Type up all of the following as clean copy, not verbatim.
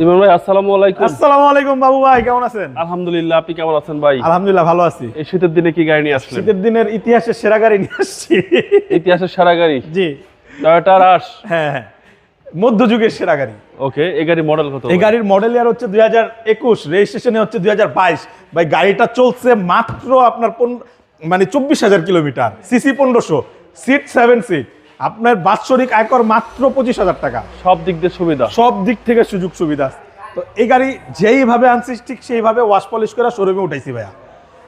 ইমরান ভাই আসসালামু আলাইকুম। আসসালামু আলাইকুম বাবু ভাই, কেমন আছেন? আলহামদুলিল্লাহ, আপনি কেমন আছেন ভাই? আলহামদুলিল্লাহ ভালো আছি। এই শীতের দিনে কি গাড়ি নিয়ে আসলেন? শীতের দিনের ইতিহাসের সেরা গাড়ি নিয়ে আসছি। ইতিহাসের সেরা গাড়ি? জি, টয়োটা রাশ। হ্যাঁ হ্যাঁ, মধ্যযুগের সেরা গাড়ি। ওকে, এই গাড়ির মডেল কত? এই গাড়ির মডেল ইয়ার হচ্ছে 2021, রেজিস্ট্রেশনে হচ্ছে 2022। ভাই গাড়িটা চলছে মাত্র আপনার 24,000 কিলোমিটার, সিসি 1500, সিট 7 সিট, আপনার বাৎসরিক আয়কর মাত্র 25,000 টাকা। সব দিক দিয়ে সুবিধা, সব দিক থেকে সুযোগ সুবিধা। তো এই গাড়ি যেইভাবে আনছি ঠিক সেইভাবে ওয়াশ পলিশ করে শোরুমে উঠাইছি ভাইয়া।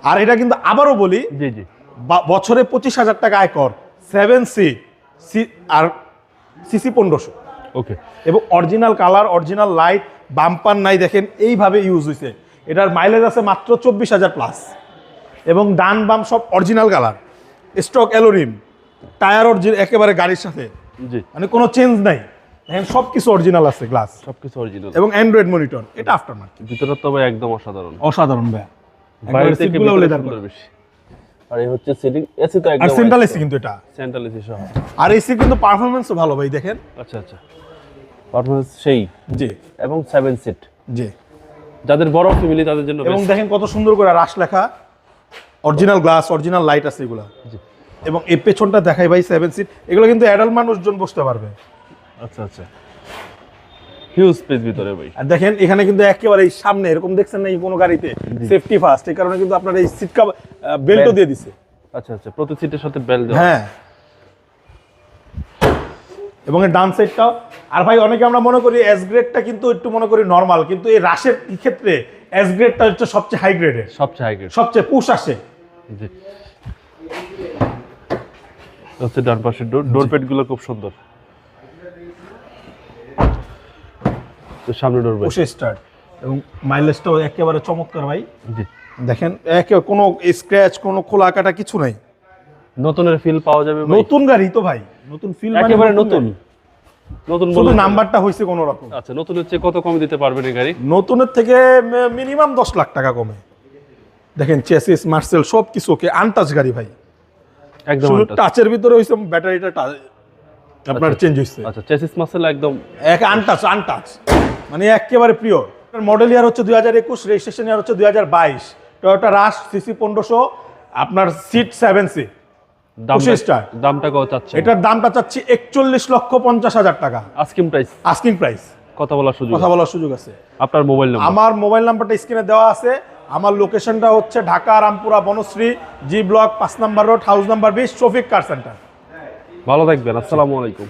আর এটা কিন্তু আবারও বলি, জি জি, বছরে 25,000 টাকা আয়কর, 7 সিট আর সিসি 1500। ওকে, এবং original colour, original light, bumper নাই, দেখেন এইভাবে ইউজ হয়েছে। এটার মাইলেজ আছে মাত্র 24,000 প্লাস, এবং ডান বাম সব original colour, stock অ্যালোরিম, tyre original একেবারে গাড়ির সাথে, জি, মানে কোনো চেঞ্জ নাই। দেখেন সব কিছু অরিজিনাল আছে, গ্লাস সবকিছু অরিজিনাল এবং অ্যান্ড্রয়েড মনিটর। এটা আফটার মার্কেট, ভিতরে তো ভাই একদম অসাধারণ, অসাধারণ ভাইয়া। বাইরে থেকে সিটগুলো ভিতরে লেদার সুন্দর বেশি। আর এই হচ্ছে সিলিং এসি তো আর একদম সেন্ট্রাল এসি কিন্তু এটা, সেন্ট্রাল এসি সহ। আর এসি কিন্তু পারফরম্যান্সও ভালো ভাই, দেখেন। আচ্ছা আচ্ছা, পারফরম্যান্স সেই, জি এবং 7 সিট, জি। যাদের বড় ফ্যামিলি তাদের জন্য এবং best। দেখেন কত সুন্দর করে রাশ লেখা, অরিজিনাল গ্লাস, অরিজিনাল লাইট আছে এগুলা। জি। এবং এই পেছনটা দেখাই ভাই, 7 সিট, এগুলো কিন্তু অ্যাডাল্ট মানুষজন বসতে পারবে। আচ্ছা আচ্ছা, হিউজ স্পেস ভিতরে ভাই। আর দেখেন এখানে কিন্তু একেবারে এই সামনে এরকম দেখছেন না, এই কোনো গাড়িতে সেফটি ফার্স্ট, এই কারণে কিন্তু আপনার এই সিট বেল্টও দিয়ে দিছে। আচ্ছা আচ্ছা, প্রতি সিটের সাথে বেল্ট দেওয়া। হ্যাঁ, এবং এর ডান সাইডটাও। আর ভাই অনেকে আমরা মনে করি এস গ্রেডটা কিন্তু একটু মনে করি নরমাল, কিন্তু এই রাশের ক্ষেত্রে এস গ্রেডটা হচ্ছে সবচেয়ে হাই গ্রেডের, সবচেয়ে হাই গ্রেড, সবচেয়ে পুশ আসে। জি। হচ্ছে ডান পাশের ডোর প্যাড গুলো খুব সুন্দর, তো সামনে ডোর প্যাড পুশে স্টার্ট, এবং মাইলেজটাও একেবারে চমৎকার ভাই। জি। দেখেন কোনো স্ক্র্যাচ, কোনো খোলা কাটা কিছু নাই। নতুনের ফিল পাওয়া যাবে ভাই। নতুন গাড়ি তো ভাই, নতুন ফিল একেবারে নতুন, নতুন শুধু বলে। নাম্বারটা হয়েছে কোনো রকম। আচ্ছা, নতুনের চেয়ে কত কমে দিতে পারবেন এই গাড়ি? নতুনের থেকে মিনিমাম 10 লাখ টাকা কমে। দেখেন চেসিস, মার্সেল সব কিছু ওকে, আনটাচ গাড়ি ভাই, একদম শুধু untouched। টাচের ভিতরে হইছে ব্যাটারিটা আপনার চেঞ্জ হইছে। আচ্ছা, চেসিস মাসেল একদম এক আনটাচ, মানে একেবারে প্রিয়। মডেল ইয়ার হচ্ছে 2021, রেজিস্ট্রেশন ইয়ার হচ্ছে 2022। টয়োটা রাশ, সিসি 1500, আপনার সিট 7 সিট, দামটা স্টার। দামটা কত চাচ্ছেন? এটার দামটা চাচ্ছি 41,50,000 টাকা, আস্কিং প্রাইস। Asking price. কথা বলার সুযোগ, কথা বলার সুযোগ আছে। আপনার মোবাইল নাম্বার? আমার মোবাইল নাম্বারটা স্ক্রিনে দেওয়া আছে। আমার লোকেশনটা হচ্ছে ঢাকা রামপুরা বনশ্রী, জি ব্লক, 5 নম্বর road, house number 20, Shafiq car centre. ভালো থাকবেন, আসসালামু আলাইকুম।